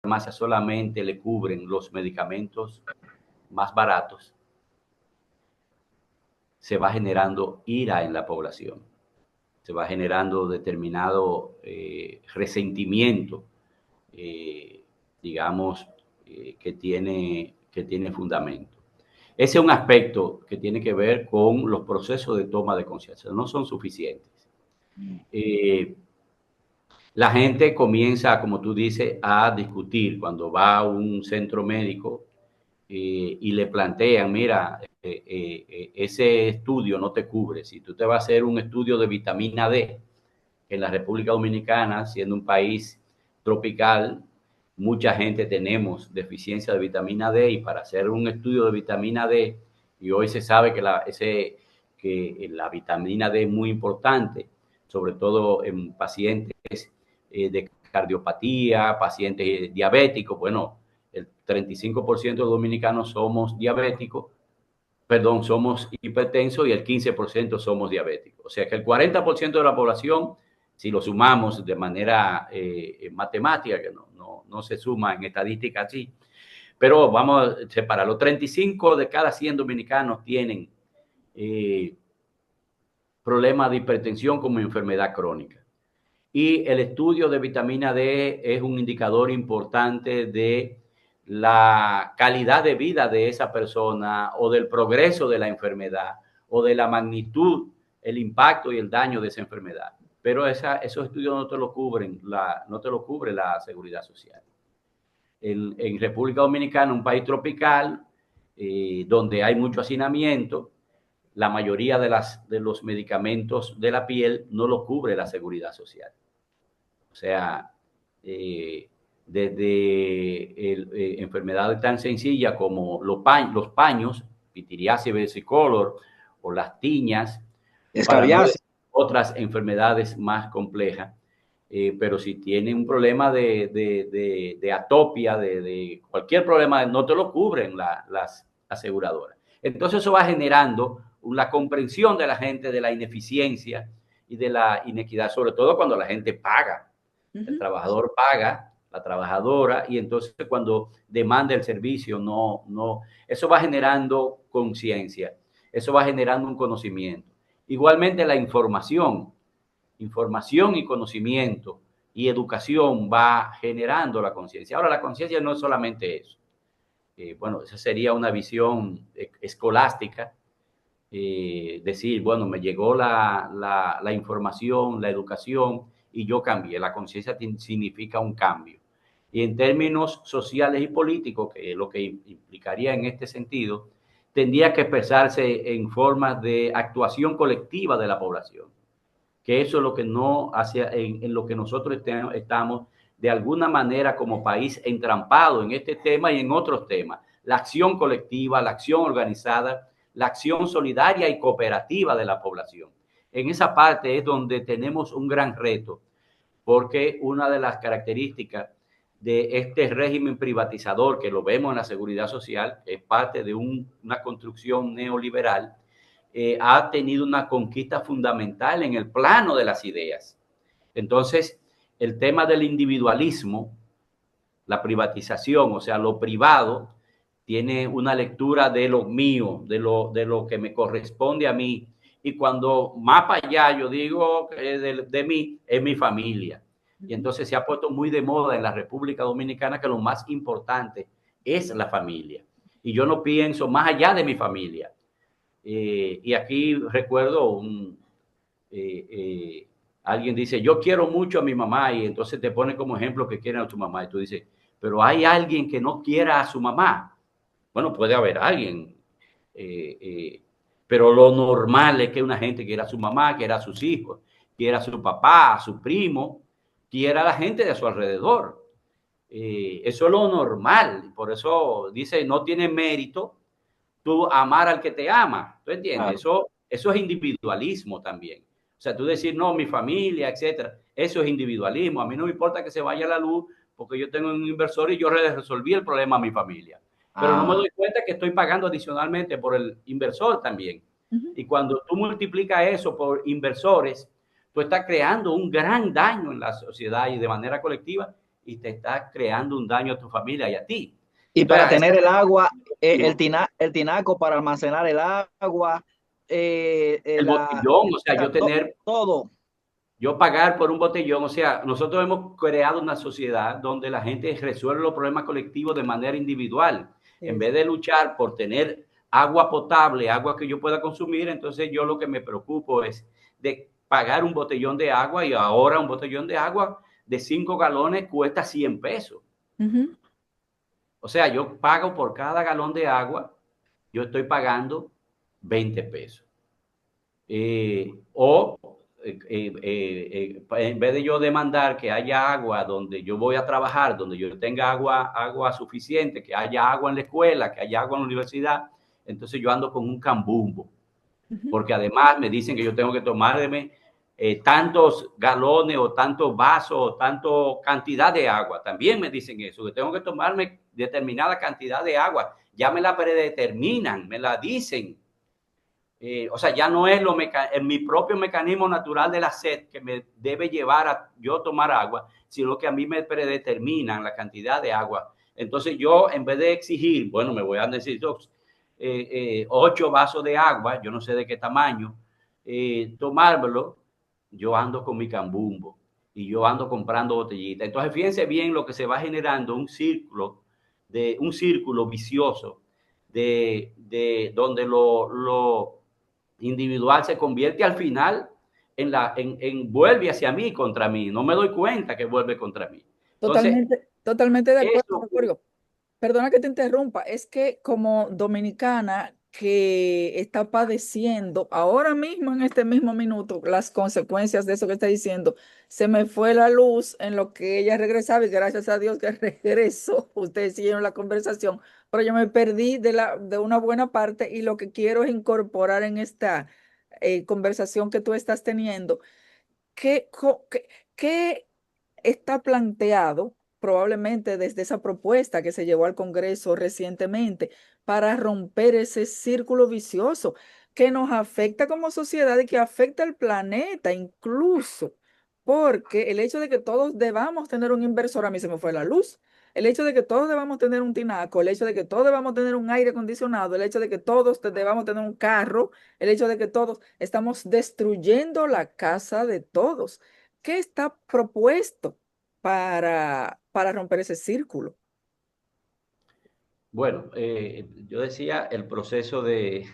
farmacias solamente le cubren los medicamentos más baratos, se va generando ira en la población, se va generando determinado resentimiento, digamos, que tiene fundamento. Ese es un aspecto que tiene que ver con los procesos de toma de conciencia. No son suficientes. La gente comienza, como tú dices, a discutir cuando va a un centro médico y le plantean, mira, ese estudio no te cubre. Si tú te vas a hacer un estudio de vitamina D, en la República Dominicana, siendo un país tropical, mucha gente tenemos deficiencia de vitamina D y para hacer un estudio de vitamina D, y hoy se sabe que la vitamina D es muy importante, sobre todo en pacientes de cardiopatía, pacientes diabéticos. Bueno, el 35% de dominicanos somos diabéticos, perdón, somos hipertensos y el 15% somos diabéticos. O sea que el 40% de la población, si lo sumamos de manera matemática, que no se suma en estadística así, pero vamos a separarlo. 35 de cada 100 dominicanos tienen problemas de hipertensión como enfermedad crónica. Y el estudio de vitamina D es un indicador importante de la calidad de vida de esa persona o del progreso de la enfermedad o de la magnitud, el impacto y el daño de esa enfermedad. Pero esos estudios no te lo cubre la seguridad social. En República Dominicana, un país tropical, donde hay mucho hacinamiento, la mayoría de los medicamentos de la piel no lo cubre la seguridad social. O sea, desde enfermedades tan sencillas como los paños, pitiriasis versicolor o las tiñas, para no decir otras enfermedades más complejas. Pero si tiene un problema de atopia, de cualquier problema, no te lo cubren las aseguradoras. Entonces eso va generando la comprensión de la gente de la ineficiencia y de la inequidad, sobre todo cuando la gente paga. El trabajador paga, la trabajadora, y entonces cuando demanda el servicio, eso va generando conciencia, eso va generando un conocimiento. Igualmente la información y conocimiento y educación va generando la conciencia. Ahora, la conciencia no es solamente eso. Bueno, esa sería una visión escolástica, decir, bueno, me llegó la información, la educación, y yo cambié. La conciencia significa un cambio. Y en términos sociales y políticos, que es lo que implicaría en este sentido, tendría que expresarse en formas de actuación colectiva de la población. Que eso es lo que no hace, en lo que nosotros estamos de alguna manera como país entrampado en este tema y en otros temas. La acción colectiva, la acción organizada, la acción solidaria y cooperativa de la población. En esa parte es donde tenemos un gran reto, porque una de las características de este régimen privatizador, que lo vemos en la seguridad social, es parte de una construcción neoliberal, ha tenido una conquista fundamental en el plano de las ideas. Entonces, el tema del individualismo, la privatización, o sea, lo privado, tiene una lectura de lo mío, de lo que me corresponde a mí. Y cuando más para allá yo digo que de mí, es mi familia. Y entonces se ha puesto muy de moda en la República Dominicana que lo más importante es la familia. Y yo no pienso más allá de mi familia. Y aquí recuerdo alguien dice, yo quiero mucho a mi mamá, y entonces te pone como ejemplo que quieren a tu mamá, y tú dices, pero hay alguien que no quiera a su mamá. Bueno, puede haber alguien, pero lo normal es que una gente quiera a su mamá, quiera a sus hijos, quiera a su papá, a su primo, quiera a la gente de su alrededor. Eso es lo normal, por eso dice, no tiene mérito tú amar al que te ama, ¿tú entiendes? Claro. Eso es individualismo también. O sea, tú decir, no, mi familia, etcétera, eso es individualismo. A mí no me importa que se vaya la luz porque yo tengo un inversor y yo resolví el problema a mi familia. Pero no me doy cuenta que estoy pagando adicionalmente por el inversor también. Y cuando tú multiplicas eso por inversores, tú estás creando un gran daño en la sociedad y de manera colectiva, y te está creando un daño a tu familia y a ti. Y Entonces, para tener el agua, el tinaco para almacenar el agua, el botellón, o sea, todo. yo pagar por un botellón, o sea, nosotros hemos creado una sociedad donde la gente resuelve los problemas colectivos de manera individual. En vez de luchar por tener agua potable, agua que yo pueda consumir, entonces yo lo que me preocupo es de pagar un botellón de agua, y ahora un botellón de agua de 5 galones cuesta 100 pesos. O sea, yo pago por cada galón de agua, yo estoy pagando 20 pesos. En vez de yo demandar que haya agua donde yo voy a trabajar, donde yo tenga agua suficiente, que haya agua en la escuela, que haya agua en la universidad, entonces yo ando con un cambumbo, porque además me dicen que yo tengo que tomarme tantos galones o tantos vasos o tanto cantidad de agua. También me dicen eso, que tengo que tomarme determinada cantidad de agua. Ya me la predeterminan, me la dicen. O sea, ya no es mi propio mecanismo natural de la sed que me debe llevar a yo tomar agua, sino que a mí me predeterminan la cantidad de agua. Entonces yo, en vez de exigir, bueno, me voy a decir 8 vasos de agua, yo no sé de qué tamaño, tomármelo, yo ando con mi cambumbo y yo ando comprando botellitas. Entonces fíjense bien lo que se va generando, un círculo vicioso de donde lo individual se convierte al final en vuelve hacia mí, contra mí. No me doy cuenta que vuelve contra mí. Entonces, Totalmente de acuerdo, eso, Gregorio. Perdona que te interrumpa, es que como dominicana que está padeciendo ahora mismo, en este mismo minuto, las consecuencias de eso que está diciendo, se me fue la luz en lo que ella regresaba y gracias a Dios que regresó, ustedes siguieron la conversación, pero yo me perdí de una buena parte y lo que quiero es incorporar en esta conversación que tú estás teniendo. ¿Qué está planteado probablemente desde esa propuesta que se llevó al Congreso recientemente para romper ese círculo vicioso que nos afecta como sociedad y que afecta al planeta incluso? Porque el hecho de que todos debamos tener un inversor, a mí se me fue la luz. El hecho de que todos debamos tener un tinaco, el hecho de que todos debamos tener un aire acondicionado, el hecho de que todos debamos tener un carro, el hecho de que todos estamos destruyendo la casa de todos. ¿Qué está propuesto para romper ese círculo? bueno, yo decía, el proceso de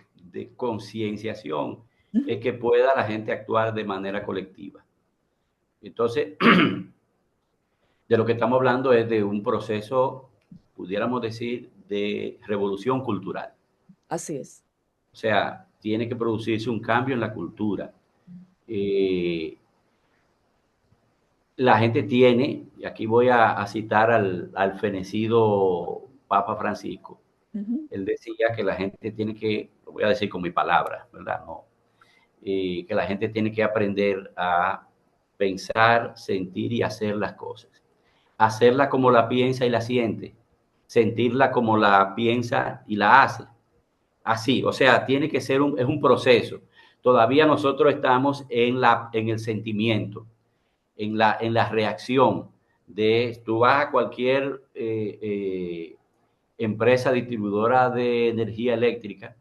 concienciación es Ujú. que pueda la gente actuar de manera colectiva. Entonces, de lo que estamos hablando es de un proceso, pudiéramos decir, de revolución cultural. Así es. O sea, tiene que producirse un cambio en la cultura. Eh, la gente tiene, y aquí voy a citar al fenecido Papa Francisco, Ujú. él decía que la gente tiene que, lo voy a decir con mi palabra, ¿verdad? No, que la gente tiene que aprender a pensar, sentir y hacer las cosas. Hacerla como la piensa y la siente, sentirla como la piensa y la hace. Así, o sea, tiene que ser es un proceso. Todavía nosotros estamos en el sentimiento, en la reacción de, tú vas a cualquier empresa distribuidora de energía eléctrica,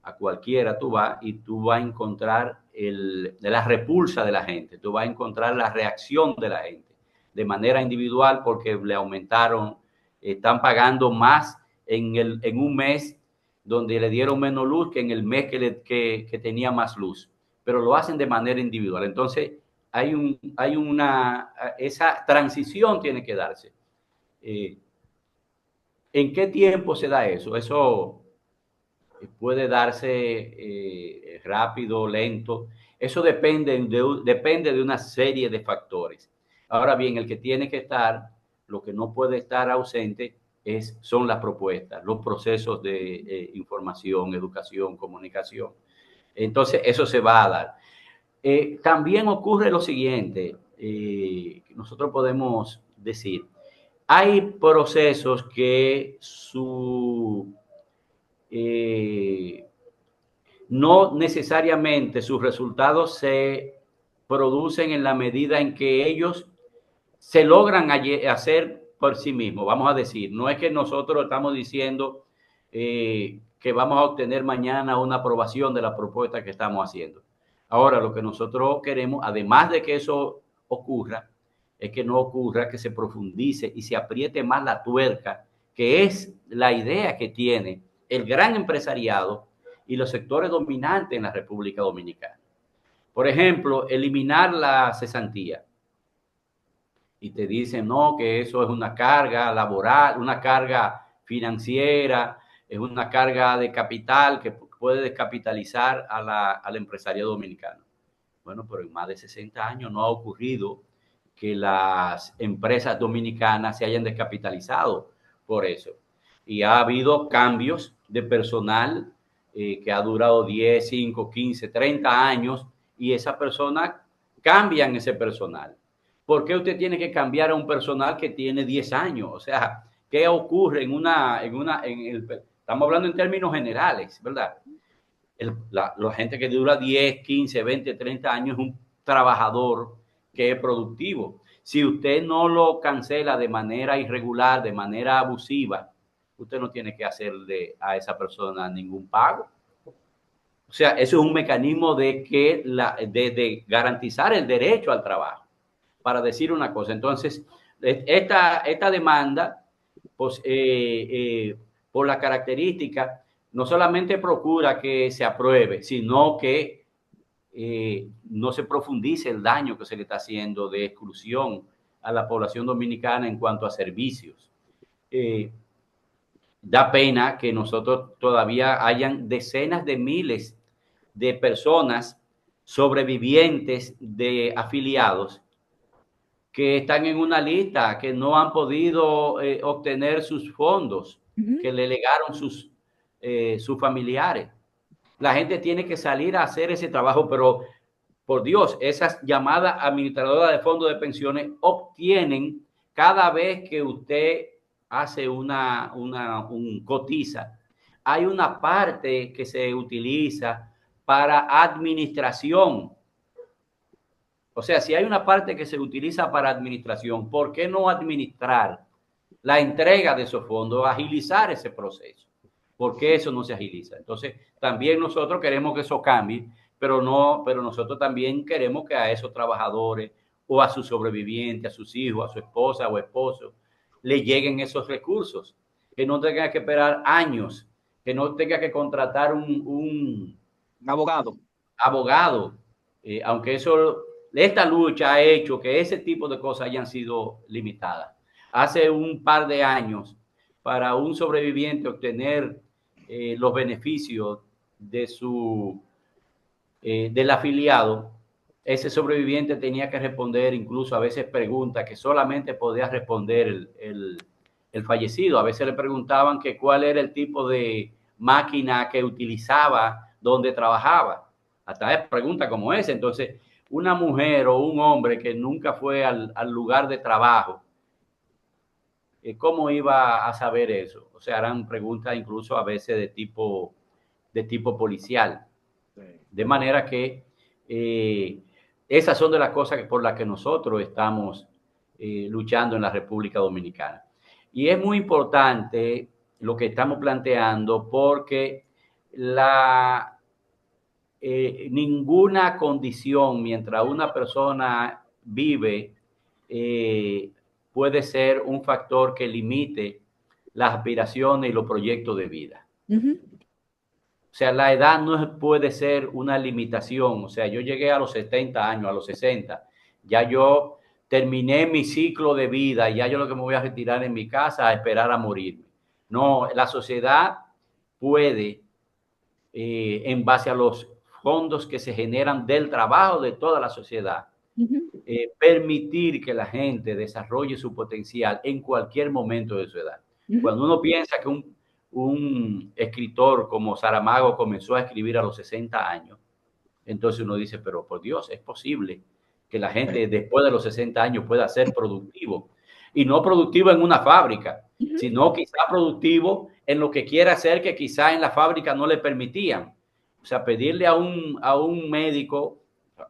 a cualquiera tú vas y tú vas a encontrar la repulsa de la gente, tú vas a encontrar la reacción de la gente de manera individual porque le aumentaron, están pagando más en un mes donde le dieron menos luz que en el mes que tenía más luz, pero lo hacen de manera individual. Entonces, esa transición tiene que darse. Eh, ¿En qué tiempo se da eso? Eso puede darse rápido, lento. Eso depende de una serie de factores. Ahora bien, el que tiene que estar, lo que no puede estar ausente son las propuestas, los procesos de información, educación, comunicación. Entonces, eso se va a dar. También ocurre lo siguiente, nosotros podemos decir, hay procesos que eh, no necesariamente sus resultados se producen en la medida en que ellos se logran hacer por sí mismo, vamos a decir. No es que nosotros estamos diciendo que vamos a obtener mañana una aprobación de la propuesta que estamos haciendo. Ahora, lo que nosotros queremos, además de que eso ocurra, es que no ocurra que se profundice y se apriete más la tuerca, que es la idea que tiene el gran empresariado y los sectores dominantes en la República Dominicana. Por ejemplo, eliminar la cesantía. Y te dicen, no, que eso es una carga laboral, una carga financiera, es una carga de capital que puede descapitalizar al empresario dominicano. Bueno, pero en más de 60 años no ha ocurrido que las empresas dominicanas se hayan descapitalizado por eso. Y ha habido cambios de personal que ha durado 10, 5, 15, 30 años y esa persona cambian ese personal. ¿Por qué usted tiene que cambiar a un personal que tiene 10 años? O sea, ¿qué ocurre estamos hablando en términos generales, ¿verdad? La gente que dura 10, 15, 20, 30 años es un trabajador que es productivo. Si usted no lo cancela de manera irregular, de manera abusiva, usted no tiene que hacerle a esa persona ningún pago. O sea, eso es un mecanismo de garantizar el derecho al trabajo, para decir una cosa. Entonces, esta demanda, pues, por la característica, no solamente procura que se apruebe, sino que no se profundice el daño que se le está haciendo de exclusión a la población dominicana en cuanto a servicios. Da pena que nosotros todavía hayan decenas de miles de personas sobrevivientes de afiliados que están en una lista, que no han podido obtener sus fondos que le legaron sus familiares. La gente tiene que salir a hacer ese trabajo, pero por Dios, esas llamadas administradoras de fondos de pensiones obtienen cada vez que usted hace un cotiza. Hay una parte que se utiliza para administración. O sea, si hay una parte que se utiliza para administración, ¿por qué no administrar la entrega de esos fondos, agilizar ese proceso? ¿Por qué eso no se agiliza? Entonces, también nosotros queremos que eso cambie, pero nosotros también queremos que a esos trabajadores o a sus sobrevivientes, a sus hijos, a su esposa o esposo, le lleguen esos recursos, que no tenga que esperar años, que no tenga que contratar un abogado, aunque esta lucha ha hecho que ese tipo de cosas hayan sido limitadas. Hace un par de años, para un sobreviviente obtener los beneficios del afiliado, ese sobreviviente tenía que responder incluso a veces preguntas que solamente podía responder el fallecido. A veces le preguntaban que cuál era el tipo de máquina que utilizaba, donde trabajaba. Hasta preguntas como esa. Entonces, una mujer o un hombre que nunca fue al lugar de trabajo, ¿cómo iba a saber eso? O sea, eran preguntas incluso a veces de tipo policial. De manera que esas son de las cosas por las que nosotros estamos luchando en la República Dominicana. Y es muy importante lo que estamos planteando porque ninguna condición mientras una persona vive puede ser un factor que limite las aspiraciones y los proyectos de vida. O sea, la edad no puede ser una limitación. O sea, yo llegué a los 70 años, a los 60, ya yo terminé mi ciclo de vida, ya yo lo que me voy a retirar en mi casa a esperar a morirme. No, la sociedad puede, en base a los fondos que se generan del trabajo de toda la sociedad, permitir que la gente desarrolle su potencial en cualquier momento de su edad. Cuando uno piensa que un escritor como Saramago comenzó a escribir a los 60 años, entonces uno dice, pero por Dios, es posible que la gente después de los 60 años pueda ser productivo. Y no productivo en una fábrica, sino quizá productivo en lo que quiera hacer que quizá en la fábrica no le permitían. O sea, pedirle a un médico,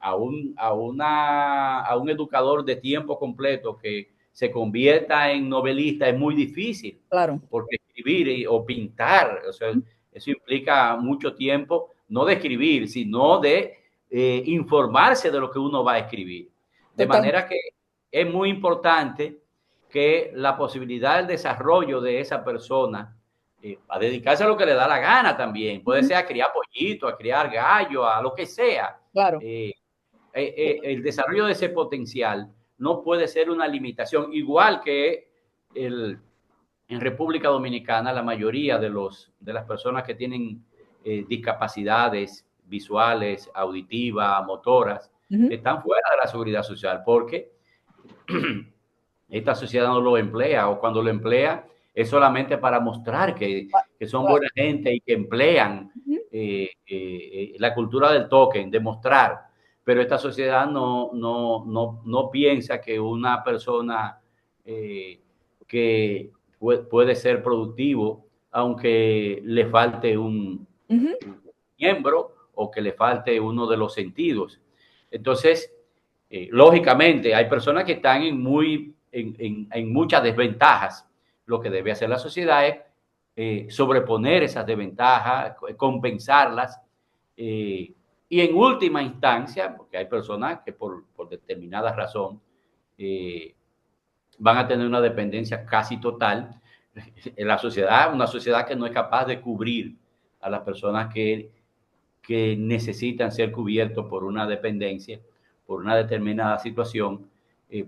a un educador de tiempo completo que se convierta en novelista es muy difícil. Claro. Porque escribir o pintar, o sea, eso implica mucho tiempo, no de escribir, sino de informarse de lo que uno va a escribir. De manera que es muy importante que la posibilidad del desarrollo de esa persona a dedicarse a lo que le da la gana también. Puede ser a criar pollito, a criar gallo, a lo que sea. Claro. El desarrollo de ese potencial no puede ser una limitación, igual que en República Dominicana la mayoría de las personas que tienen discapacidades visuales, auditivas, motoras, están fuera de la seguridad social porque esta sociedad no lo emplea, o cuando lo emplea es solamente para mostrar que son buena gente y que emplean la cultura del token, demostrar. Pero esta sociedad no piensa que una persona que puede ser productivo, aunque le falte un miembro o que le falte uno de los sentidos. Entonces, lógicamente, hay personas que están en muchas desventajas. Lo que debe hacer la sociedad es sobreponer esas desventajas, compensarlas, y en última instancia, porque hay personas que por determinada razón van a tener una dependencia casi total en la sociedad, una sociedad que no es capaz de cubrir a las personas que necesitan ser cubiertos por una dependencia, por una determinada situación.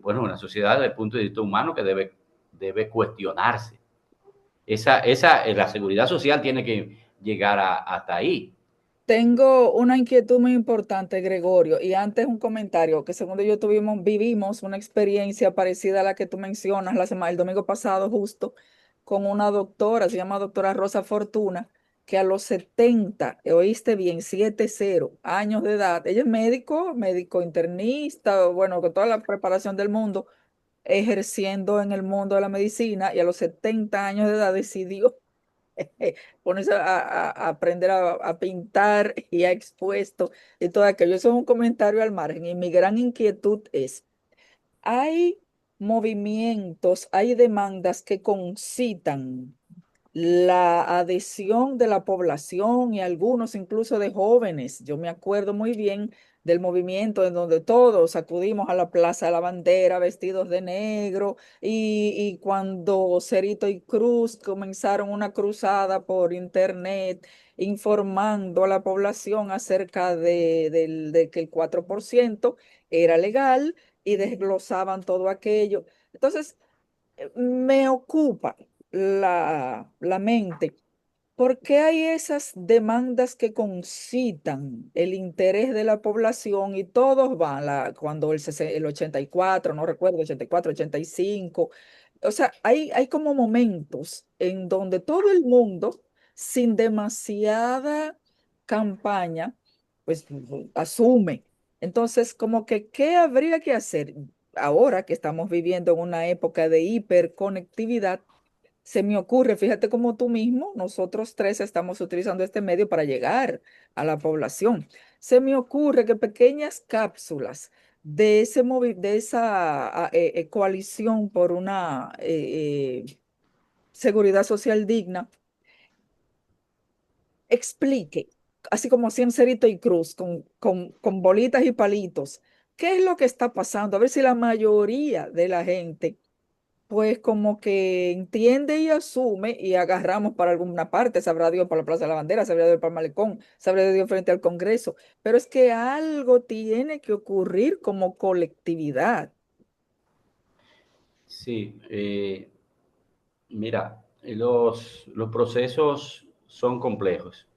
Bueno, una sociedad desde el punto de vista humano que debe cuestionarse. La seguridad social tiene que llegar hasta ahí. Tengo una inquietud muy importante, Gregorio, y antes un comentario, que según yo vivimos una experiencia parecida a la que tú mencionas el domingo pasado justo, con una doctora, se llama doctora Rosa Fortuna, que a los 70, oíste bien, 70 años de edad, ella es médico internista, bueno, con toda la preparación del mundo, ejerciendo en el mundo de la medicina, y a los 70 años de edad decidió ponerse a aprender a pintar y ha expuesto y todo aquello. Eso es un comentario al margen. Y mi gran inquietud es, hay movimientos, hay demandas que concitan la adhesión de la población y algunos incluso de jóvenes. Yo me acuerdo muy bien del movimiento en donde todos acudimos a la Plaza de la Bandera vestidos de negro y cuando Cerito y Cruz comenzaron una cruzada por internet informando a la población acerca de que el 4% era legal y desglosaban todo aquello. Entonces, me ocupa la mente. ¿Por qué hay esas demandas que concitan el interés de la población y todos van, cuando el 84, no recuerdo, 84, 85? O sea, hay como momentos en donde todo el mundo, sin demasiada campaña, pues asume. Entonces, como que, ¿qué habría que hacer? Ahora que estamos viviendo en una época de hiperconectividad, se me ocurre, fíjate como tú mismo, nosotros tres estamos utilizando este medio para llegar a la población. Se me ocurre que pequeñas cápsulas de esa coalición por una seguridad social digna explique, así como así en Cerito y Cruz, con bolitas y palitos, qué es lo que está pasando, a ver si la mayoría de la gente pues como que entiende y asume y agarramos para alguna parte, sabrá Dios para la Plaza de la Bandera, sabrá Dios para el Malecón, sabrá Dios frente al Congreso, pero es que algo tiene que ocurrir como colectividad. Sí, mira, los procesos son complejos.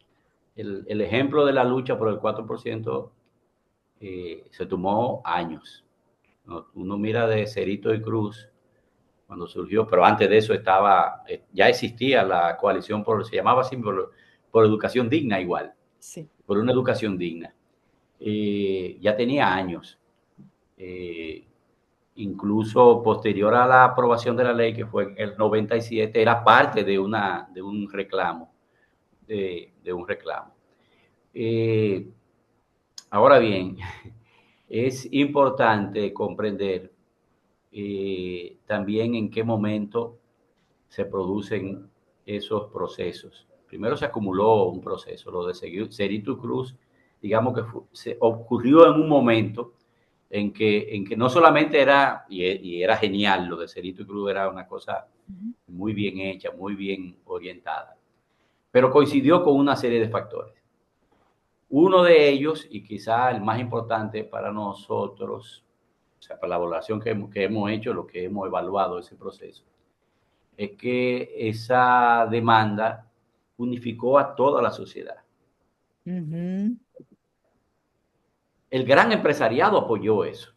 El ejemplo de la lucha por el 4% se tomó años. Uno mira de Cerito y Cruz cuando surgió, pero antes de eso ya existía la coalición se llamaba así, por educación digna igual, Sí. por una educación digna. Ya tenía años. Incluso posterior a la aprobación de la ley, que fue en el 97, era parte de un reclamo. De un reclamo. Ahora bien, es importante comprender también en qué momento se producen esos procesos. Primero se acumuló un proceso, lo de Cerrito Cruz, digamos que se ocurrió en un momento en que no solamente era, y era genial, lo de Cerrito Cruz era una cosa muy bien hecha, muy bien orientada, pero coincidió con una serie de factores. Uno de ellos, y quizá el más importante para nosotros, o sea, para la evaluación que hemos hecho, lo que hemos evaluado ese proceso, es que esa demanda unificó a toda la sociedad. El gran empresariado apoyó eso.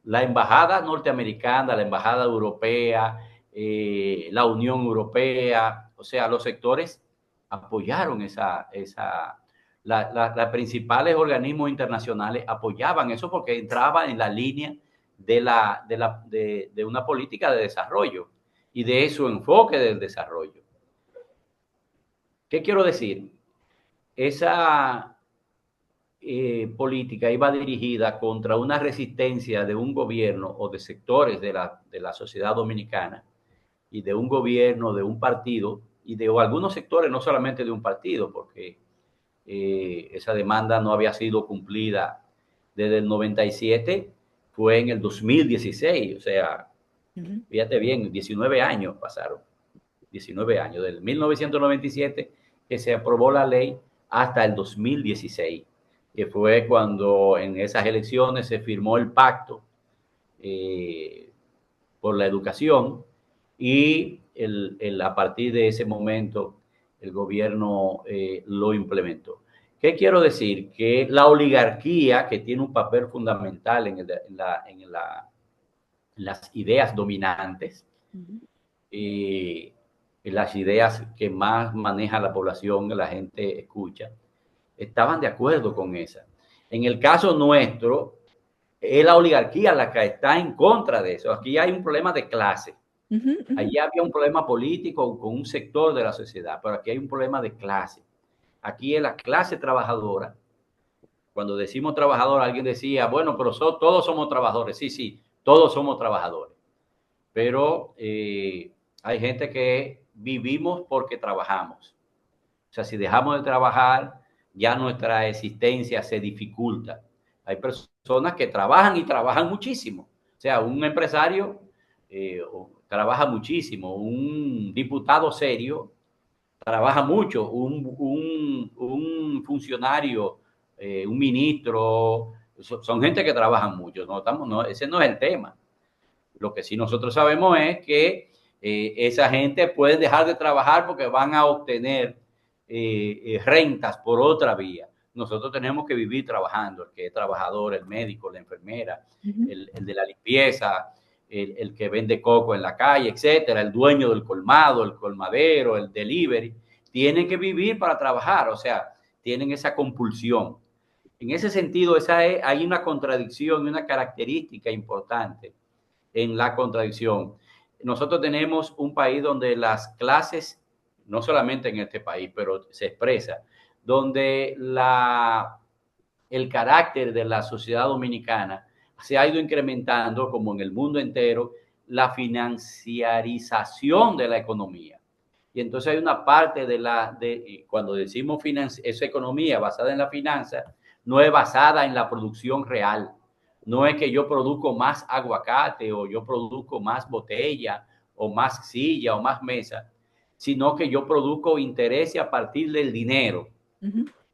La embajada norteamericana, la embajada europea, la Unión Europea, o sea, los sectores apoyaron las principales organismos internacionales apoyaban eso porque entraba en la línea de una política de desarrollo y de su enfoque del desarrollo. ¿Qué quiero decir? Esa política iba dirigida contra una resistencia de un gobierno o de sectores de la sociedad dominicana y de un gobierno, de un partido y de algunos sectores, no solamente de un partido, porque esa demanda no había sido cumplida desde el 97, fue en el 2016, o sea, fíjate bien, 19 años pasaron, 19 años, del 1997 que se aprobó la ley hasta el 2016, que fue cuando en esas elecciones se firmó el pacto por la educación y a partir de ese momento el gobierno lo implementó. ¿Qué quiero decir? Que la oligarquía, que tiene un papel fundamental en las ideas dominantes, las ideas que más maneja la población, la gente escucha, estaban de acuerdo con esa. En el caso nuestro, es la oligarquía la que está en contra de eso. Aquí hay un problema de clase. Allí había un problema político con un sector de la sociedad, pero aquí hay un problema de clase. Aquí es la clase trabajadora. Cuando decimos trabajador, alguien decía, bueno, pero todos somos trabajadores. Sí, sí, todos somos trabajadores. Pero hay gente que vivimos porque trabajamos. O sea, si dejamos de trabajar, ya nuestra existencia se dificulta. Hay personas que trabajan y trabajan muchísimo. O sea, un empresario trabaja muchísimo, un diputado serio trabaja mucho, un funcionario, un ministro, son gente que trabaja mucho. Ese no es el tema. Lo que sí nosotros sabemos es que esa gente puede dejar de trabajar porque van a obtener rentas por otra vía. Nosotros tenemos que vivir trabajando, el que es trabajador, el médico, la enfermera, el de la limpieza, el que vende coco en la calle, etcétera, el dueño del colmado, el colmadero, el delivery, tienen que vivir para trabajar, o sea, tienen esa compulsión. En ese sentido, hay una contradicción y una característica importante en la contradicción. Nosotros tenemos un país donde las clases, no solamente en este país, pero se expresa, donde el carácter de la sociedad dominicana se ha ido incrementando, como en el mundo entero, la financiarización de la economía. Y entonces hay una parte cuando decimos esa economía basada en la finanza, no es basada en la producción real. No es que yo produzco más aguacate o yo produzco más botella o más silla o más mesa, sino que yo produzco interés a partir del dinero.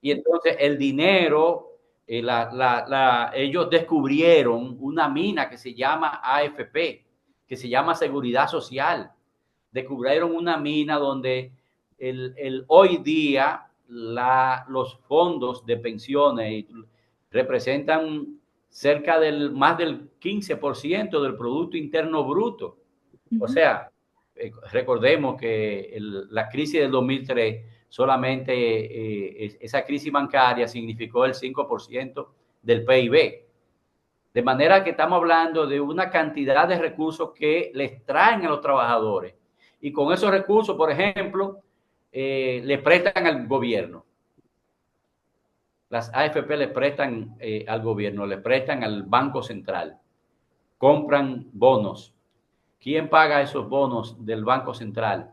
Y entonces el dinero, ellos descubrieron una mina que se llama AFP, que se llama Seguridad Social. Descubrieron una mina donde hoy día los fondos de pensiones representan cerca más del 15% del Producto Interno Bruto. O sea, recordemos que la crisis del 2003, solamente esa crisis bancaria significó el 5% del PIB. De manera que estamos hablando de una cantidad de recursos que les traen a los trabajadores. Y con esos recursos, por ejemplo, le prestan al gobierno. Las AFP le prestan al gobierno, le prestan al Banco Central, compran bonos ¿quién paga esos bonos del Banco Central?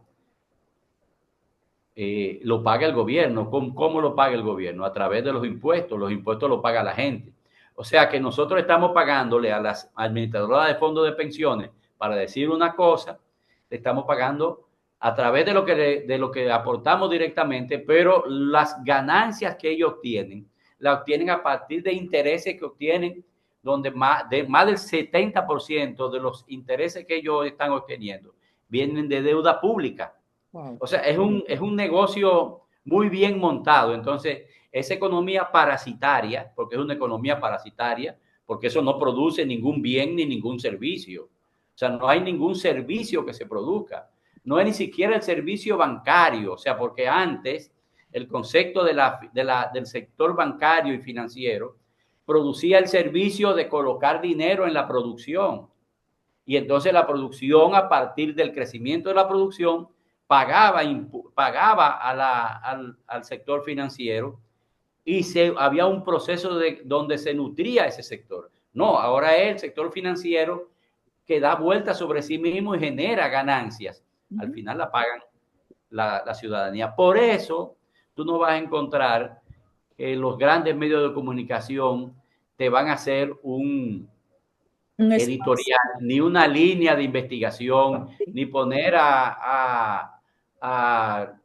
Lo paga el gobierno. ¿Cómo lo paga el gobierno? A través de los impuestos. Los impuestos lo paga la gente. O sea que nosotros estamos pagándole a las administradoras de fondos de pensiones, para decir una cosa, le estamos pagando a través de lo que aportamos directamente, pero las ganancias que ellos obtienen, las obtienen a partir de intereses que obtienen, donde más del 70% de los intereses que ellos están obteniendo vienen de deuda pública. Wow. O sea, es un negocio muy bien montado. Entonces, esa economía parasitaria, porque es una economía parasitaria, porque eso no produce ningún bien ni ningún servicio. O sea, no hay ningún servicio que se produzca. No es ni siquiera el servicio bancario. O sea, porque antes el concepto del sector bancario y financiero producía el servicio de colocar dinero en la producción. Y entonces la producción, a partir del crecimiento de la producción, pagaba al sector financiero, y había un proceso donde se nutría ese sector. No, ahora es el sector financiero que da vuelta sobre sí mismo y genera ganancias. Al final la pagan la ciudadanía. Por eso tú no vas a encontrar que los grandes medios de comunicación te van a hacer un editorial, ni una línea de investigación, ni poner a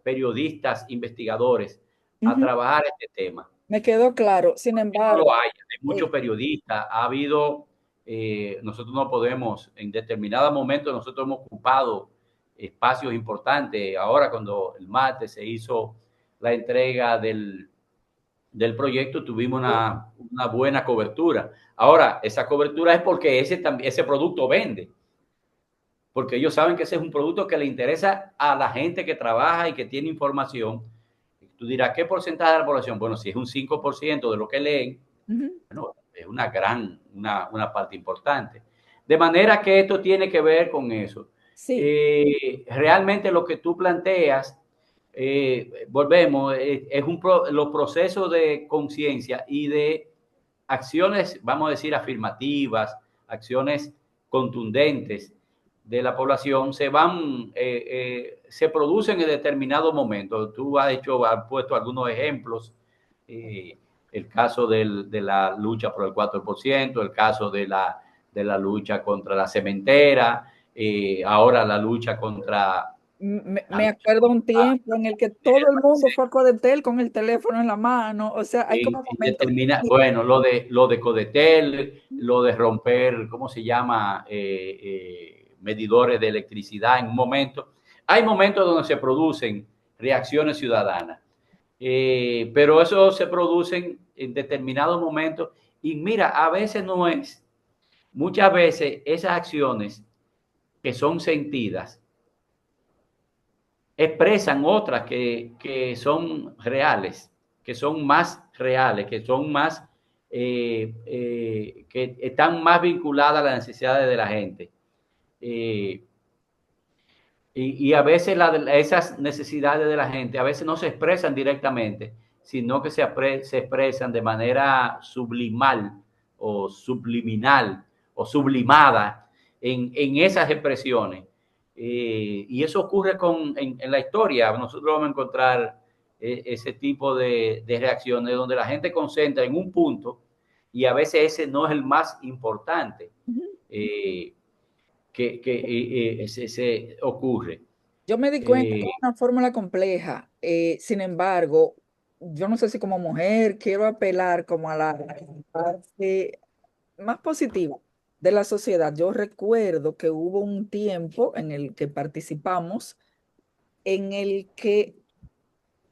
periodistas investigadores a trabajar este tema. Me quedó claro. Sin embargo, no lo hay muchos periodistas. Ha habido, nosotros no podemos, en determinado momento nosotros hemos ocupado espacios importantes. Ahora, cuando el martes se hizo la entrega del proyecto, tuvimos una buena cobertura. Ahora, esa cobertura es porque ese producto vende, porque ellos saben que ese es un producto que le interesa a la gente que trabaja y que tiene información. Tú dirás, ¿qué porcentaje de la población? Bueno, si es un 5% de lo que leen, bueno, es una parte importante. De manera que esto tiene que ver con eso. Sí. Realmente lo que tú planteas, volvemos, los procesos de conciencia y de acciones, vamos a decir, afirmativas, acciones contundentes de la población se producen en determinados momentos. Tú has puesto algunos ejemplos, el caso de la lucha por el 4%, el caso de la lucha contra la cementera, ahora la lucha contra... Me acuerdo un tiempo en el que todo el mundo fue a Codetel con el teléfono en la mano. O sea, hay como momentos. Bueno, lo de Codetel, lo de romper, ¿cómo se llama? Medidores de electricidad en un momento. Hay momentos donde se producen reacciones ciudadanas, pero eso se producen en determinados momentos. Y mira, a veces no es, muchas veces esas acciones que son sentidas expresan otras que son reales, que son más reales, que son más, que están más vinculadas a las necesidades de la gente. Y a veces esas necesidades de la gente a veces no se expresan directamente, sino que se expresan de manera sublimal o subliminal o sublimada en esas expresiones. Y eso ocurre en la historia. Nosotros vamos a encontrar ese tipo de reacciones donde la gente concentra en un punto y a veces ese no es el más importante. Que se ocurre. Yo me di cuenta que es una fórmula compleja. Sin embargo, yo no sé si como mujer quiero apelar como a la parte más positiva de la sociedad. Yo recuerdo que hubo un tiempo en el que participamos, en el que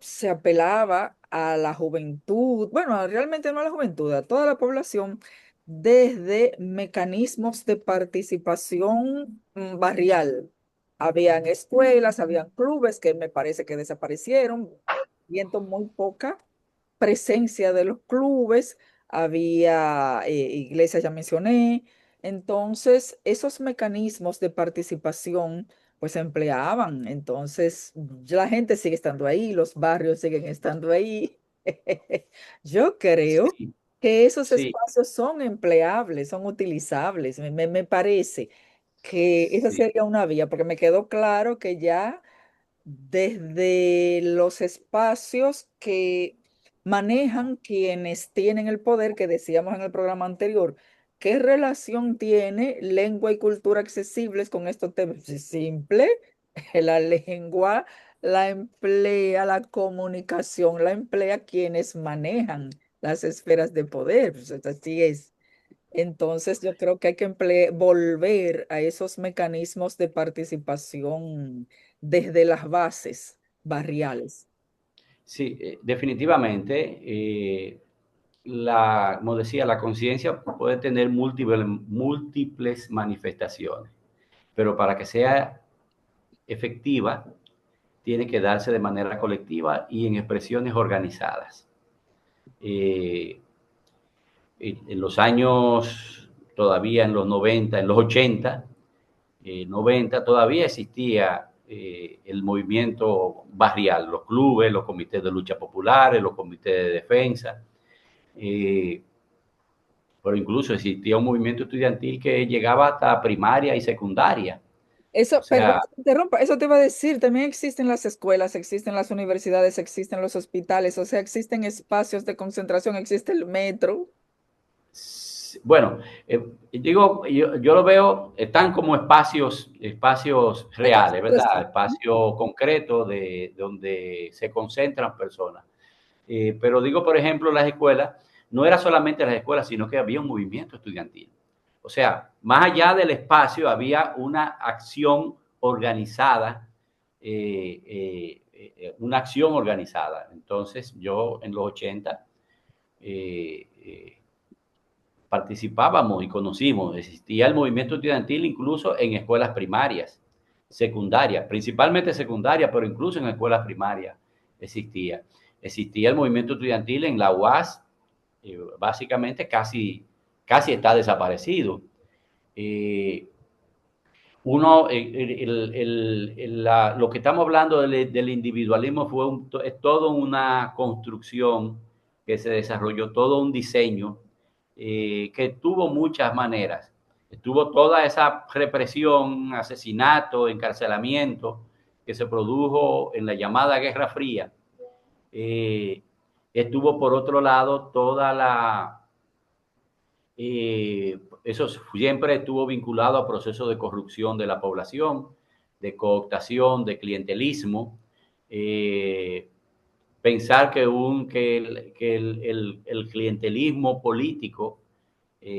se apelaba a la juventud, bueno, realmente no a la juventud, a toda la población, desde mecanismos de participación barrial. Habían escuelas, habían clubes que me parece que desaparecieron, viendo muy poca presencia de los clubes, había iglesias, ya mencioné. Entonces, esos mecanismos de participación pues se empleaban. Entonces, la gente sigue estando ahí, los barrios siguen estando ahí. Yo creo que esos espacios son empleables, son utilizables, me parece. que esa Sí, sería una vía, porque me quedó claro que ya desde los espacios que manejan quienes tienen el poder, que decíamos en el programa anterior, ¿qué relación tiene lengua y cultura accesibles con estos temas? Es simple, la lengua la emplea, la comunicación la emplea quienes manejan las esferas de poder, pues así es. Entonces, yo creo que hay que volver a esos mecanismos de participación desde las bases barriales. sí, definitivamente. Como decía, la conciencia puede tener múltiples manifestaciones, pero para que sea efectiva, tiene que darse de manera colectiva y en expresiones organizadas. Eh, en los años, todavía en los 90, en los 80, 90, todavía existía el movimiento barrial, los clubes, los comités de lucha populares, los comités de defensa, eh, pero incluso existía un movimiento estudiantil que llegaba hasta primaria y secundaria. O Eso, perdón, sea, que te interrumpa, eso te iba a decir, también existen las escuelas, existen las universidades, existen los hospitales, o sea, existen espacios de concentración, existe el metro. bueno, digo, yo lo veo, están como espacios reales, ¿verdad? Espacios concretos de donde se concentran personas. Pero digo, por ejemplo, las escuelas, no era solamente las escuelas, sino que había un movimiento estudiantil. O sea, más allá del espacio, había una acción organizada, una acción organizada. Entonces, yo en los 80 eh, eh, participábamos y conocimos, existía el movimiento estudiantil incluso en escuelas primarias, secundarias, principalmente secundarias, pero incluso en escuelas primarias existía. Existía el movimiento estudiantil en la UAS, básicamente casi está desaparecido. Eh, lo que estamos hablando del individualismo es toda una construcción que se desarrolló, todo un diseño que tuvo muchas maneras. Estuvo toda esa represión, asesinato, encarcelamiento que se produjo en la llamada Guerra Fría. Eh, Estuvo por otro lado toda eso siempre estuvo vinculado a procesos de corrupción de la población, de cooptación, de clientelismo. Eh, Pensar que el clientelismo político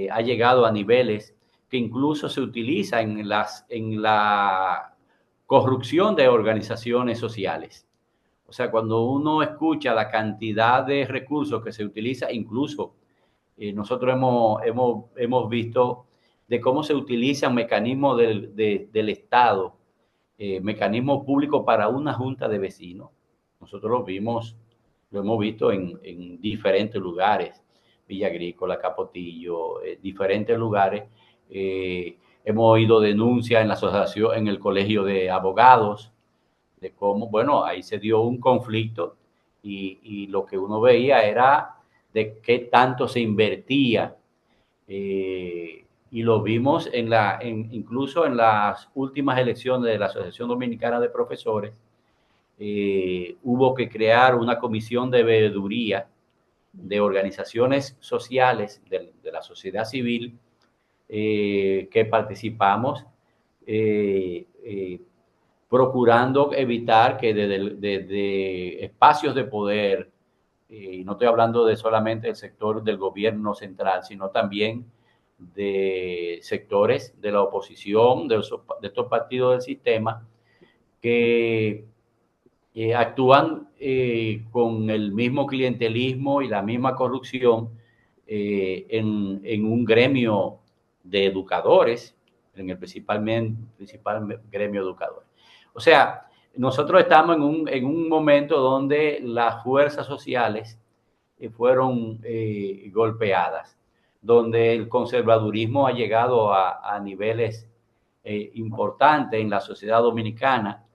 ha llegado a niveles que incluso se utiliza en la corrupción de organizaciones sociales. O sea, cuando uno escucha la cantidad de recursos que se utiliza, incluso nosotros hemos visto de cómo se utilizan mecanismos del Estado, mecanismos públicos para una junta de vecinos. Nosotros lo hemos visto en diferentes lugares, Villa Agrícola, Capotillo, diferentes lugares. Hemos oído denuncias en la asociación, en el colegio de abogados, de cómo, bueno, ahí se dio un conflicto y lo que uno veía era de qué tanto se invertía. Y lo vimos incluso en las últimas elecciones de la Asociación Dominicana de Profesores. Hubo que crear una comisión de veeduría de organizaciones sociales de la sociedad civil que participamos eh, eh, procurando evitar que desde espacios de poder, y no estoy hablando de solamente del sector del gobierno central, sino también de sectores de la oposición, de estos partidos del sistema, que actúan con el mismo clientelismo y la misma corrupción en un gremio de educadores, en el principal gremio de educadores. O sea, nosotros estamos en un momento donde las fuerzas sociales fueron golpeadas, donde el conservadurismo ha llegado a niveles importantes en la sociedad dominicana.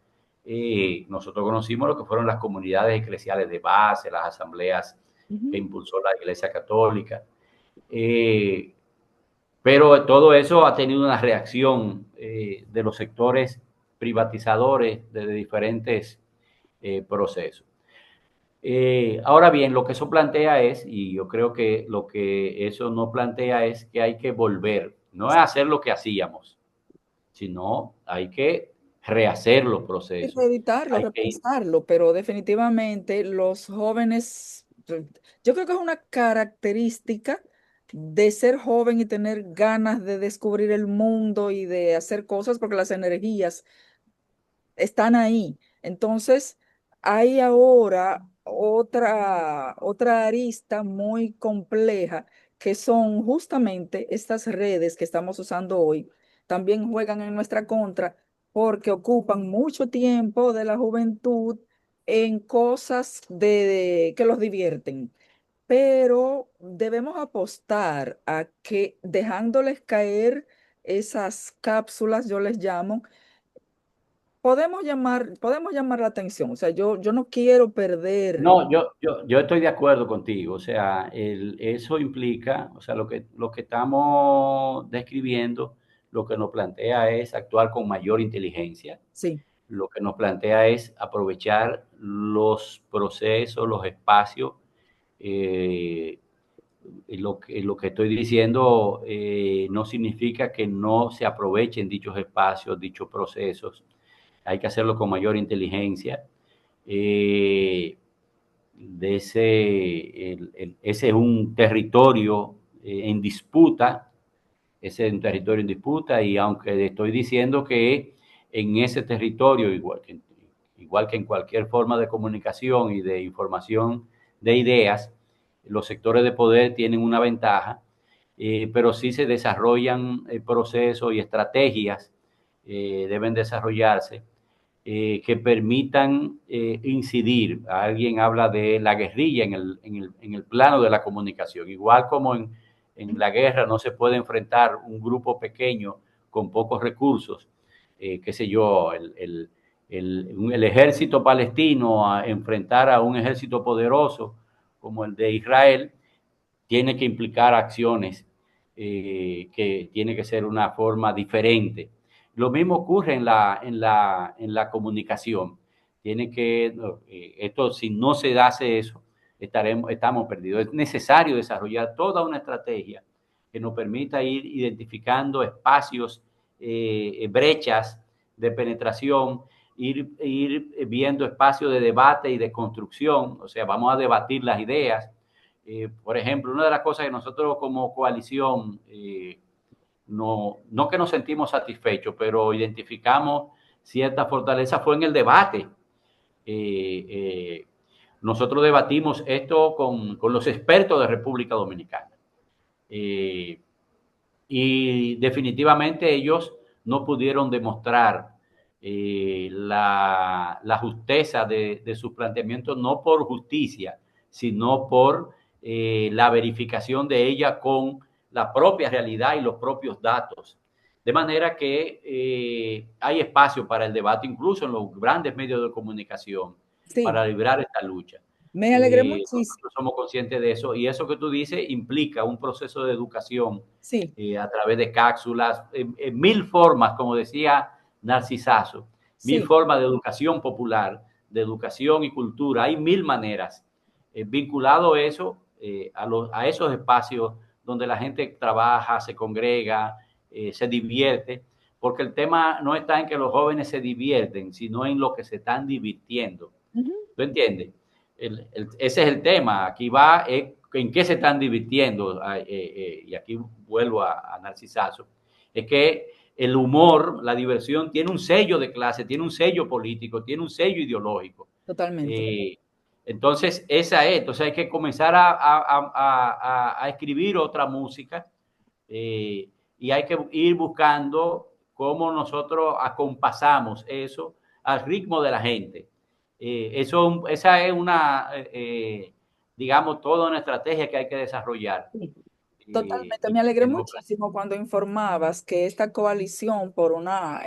Nosotros conocimos lo que fueron las comunidades eclesiales de base, las asambleas que Ujú. impulsó la Iglesia Católica. Eh, Pero todo eso ha tenido una reacción de los sectores privatizadores de diferentes procesos. Ahora bien, lo que eso plantea es, y yo creo que lo que eso no plantea es que hay que volver, no es hacer lo que hacíamos, sino hay que rehacer los Y procesos. reeditarlo, Hay que, repensarlo, pero definitivamente los jóvenes, yo creo que es una característica de ser joven y tener ganas de descubrir el mundo y de hacer cosas porque las energías están ahí. Entonces, hay ahora otra arista muy compleja que son justamente estas redes que estamos usando hoy. También juegan en nuestra contra porque ocupan mucho tiempo de la juventud en cosas que los divierten. Pero debemos apostar a que dejándoles caer esas cápsulas, yo les llamo, podemos llamar la atención. O sea, yo no quiero perder. no, yo estoy de acuerdo contigo, o sea, eso implica, o sea, lo que estamos describiendo, lo que nos plantea es actuar con mayor inteligencia, Sí, lo que nos plantea es aprovechar los procesos, los espacios. eh, lo que estoy diciendo no significa que no se aprovechen dichos espacios, dichos procesos. Hay que hacerlo con mayor inteligencia. Eh, ese es un territorio en disputa, ese es un territorio en disputa y aunque estoy diciendo que en ese territorio, igual que en cualquier forma de comunicación y de información de ideas, los sectores de poder tienen una ventaja, pero sí se desarrollan procesos y estrategias, deben desarrollarse que permitan incidir. Alguien habla de la guerrilla en el plano de la comunicación. Igual como en la guerra no se puede enfrentar un grupo pequeño con pocos recursos, qué sé yo, el ejército palestino a enfrentar a un ejército poderoso como el de Israel, tiene que implicar acciones que tiene que ser una forma diferente. Lo mismo ocurre en la comunicación. Tiene que, esto, si no se hace eso, estamos perdidos. Es necesario desarrollar toda una estrategia que nos permita ir identificando espacios, brechas de penetración, ir viendo espacios de debate y de construcción. O sea, vamos a debatir las ideas. Por ejemplo, una de las cosas que nosotros como coalición no que nos sentimos satisfechos, pero identificamos cierta fortaleza fue en el debate. Eh, eh, Nosotros debatimos esto con los expertos de República Dominicana. Eh, y definitivamente ellos no pudieron demostrar la justeza de sus planteamientos, no por justicia, sino por la verificación de ella con la propia realidad y los propios datos. De manera que hay espacio para el debate, incluso en los grandes medios de comunicación, sí, para librar esta lucha. me alegré muchísimo. Nosotros somos conscientes de eso y eso que tú dices implica un proceso de educación Sí, a través de cápsulas, en mil formas, como decía Narcisazo, mil sí. formas de educación popular, de educación y cultura. Hay mil maneras. Vinculado eso a esos espacios donde la gente trabaja, se congrega, se divierte, porque el tema no está en que los jóvenes se divierten, sino en lo que se están divirtiendo. Ujú. ¿Tú entiendes? Ese es el tema. Aquí va en qué se están divirtiendo. Y aquí vuelvo a Narcisazo. Es que el humor, la diversión, tiene un sello de clase, tiene un sello político, tiene un sello ideológico. Totalmente. Eh, entonces, esa es. Entonces hay que comenzar a escribir otra música y hay que ir buscando cómo nosotros acompasamos eso al ritmo de la gente. Esa es digamos, toda una estrategia que hay que desarrollar. Sí. Eh, Totalmente. y Me que alegré tenemos muchísimo cuando informabas que esta coalición por una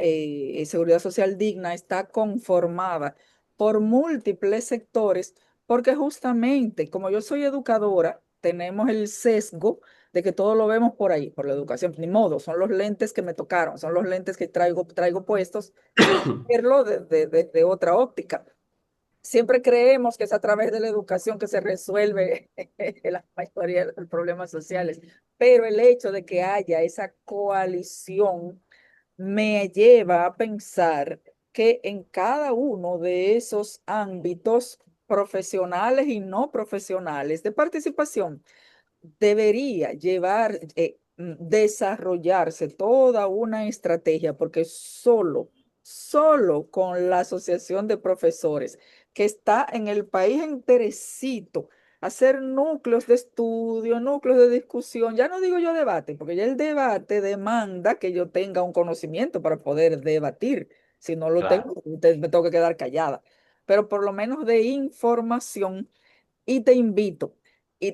seguridad social digna está conformada por múltiples sectores, porque justamente como yo soy educadora, tenemos el sesgo de que todo lo vemos por ahí, por la educación. Ni modo, son los lentes que me tocaron, son los lentes que traigo puestos, verlo desde otra óptica. Siempre creemos que es a través de la educación que se resuelve la mayoría de los problemas sociales, pero el hecho de que haya esa coalición me lleva a pensar que en cada uno de esos ámbitos profesionales y no profesionales de participación debería desarrollarse toda una estrategia, porque solo con la asociación de profesores que está en el país enterecito, hacer núcleos de estudio, núcleos de discusión, ya no digo yo debate, porque ya el debate demanda que yo tenga un conocimiento para poder debatir. Si no lo Claro. tengo, me tengo que quedar callada. Pero por lo menos de información y te invito y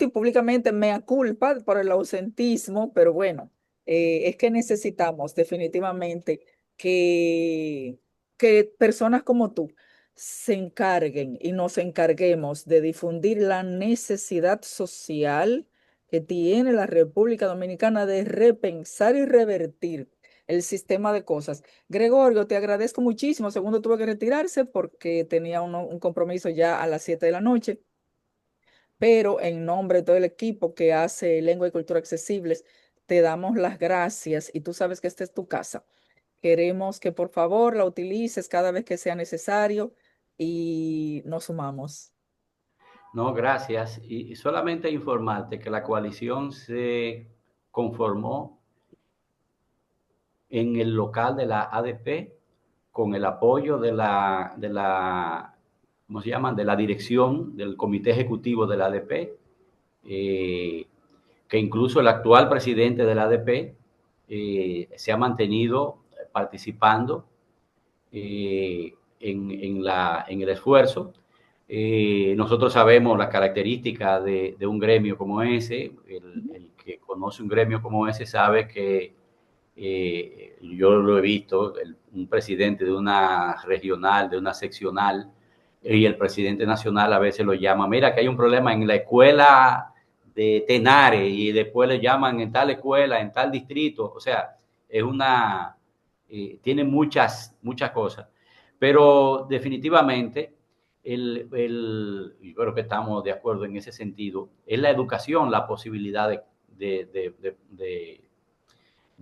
públicamente mea culpa por el ausentismo, pero bueno, es que necesitamos definitivamente que, que personas como tú se encarguen y nos encarguemos de difundir la necesidad social que tiene la República Dominicana de repensar y revertir el sistema de cosas. Gregorio, te agradezco muchísimo. Segundo, tuve que retirarse porque tenía un compromiso ya a las 7 de la noche, pero en nombre de todo el equipo que hace Lengua y Cultura Accesibles, te damos las gracias y tú sabes que esta es tu casa. Queremos que por favor la utilices cada vez que sea necesario y nos sumamos. No, gracias. Y solamente informarte que la coalición se conformó en el local de la ADP con el apoyo ¿cómo se llaman? De la dirección del comité ejecutivo de la ADP, que incluso el actual presidente de la ADP se ha mantenido participando en el esfuerzo. Nosotros sabemos las características de un gremio como ese. El que conoce un gremio como ese sabe que yo lo he visto, un presidente de una regional, de una seccional, y el presidente nacional a veces lo llama, mira que hay un problema en la escuela de Tenares y después le llaman en tal escuela, en tal distrito, o sea, es tiene muchas cosas, pero definitivamente yo creo que estamos de acuerdo en ese sentido, es la educación la posibilidad de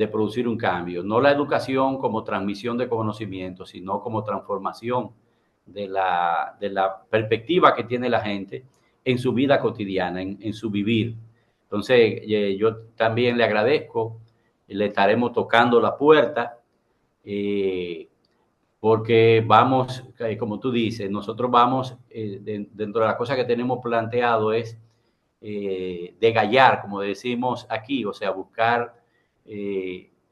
producir un cambio. No la educación como transmisión de conocimiento, sino como transformación de la perspectiva que tiene la gente en su vida cotidiana, en su vivir. Entonces, yo también le agradezco, le estaremos tocando la puerta, porque vamos, como tú dices, nosotros vamos, dentro de las cosas que tenemos planteado es degallar, como decimos aquí, o sea, buscar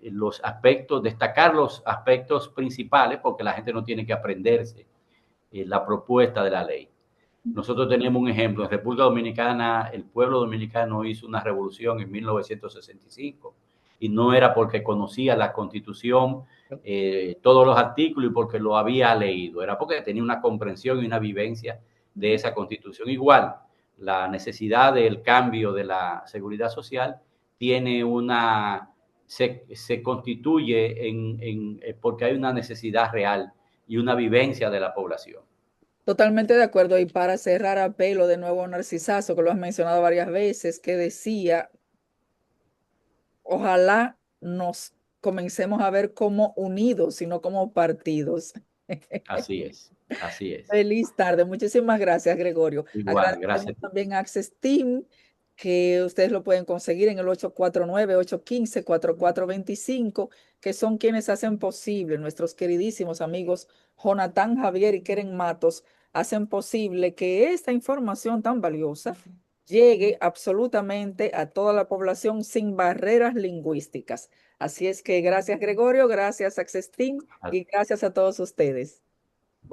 los aspectos, destacar los aspectos principales, porque la gente no tiene que aprenderse la propuesta de la ley. Nosotros tenemos un ejemplo. En República Dominicana, el pueblo dominicano hizo una revolución en 1965 y no era porque conocía la Constitución, todos los artículos y porque lo había leído, era porque tenía una comprensión y una vivencia de esa Constitución. Igual, la necesidad del cambio de la seguridad social tiene se constituye porque hay una necesidad real y una vivencia de la población. Totalmente de acuerdo. Y para cerrar, apelo de nuevo a Narcisazo, que lo has mencionado varias veces, que decía, ojalá nos comencemos a ver como unidos y no como partidos. Así es, así es. Feliz tarde. Muchísimas gracias, Gregorio. Igual, Agradecemos gracias. también a Access Team, que ustedes lo pueden conseguir en el 849-815-4425, que son quienes hacen posible, nuestros queridísimos amigos Jonathan Javier y Keren Matos, hacen posible que esta información tan valiosa llegue absolutamente a toda la población sin barreras lingüísticas. Así es que gracias, Gregorio, gracias, Access Team, y gracias a todos ustedes.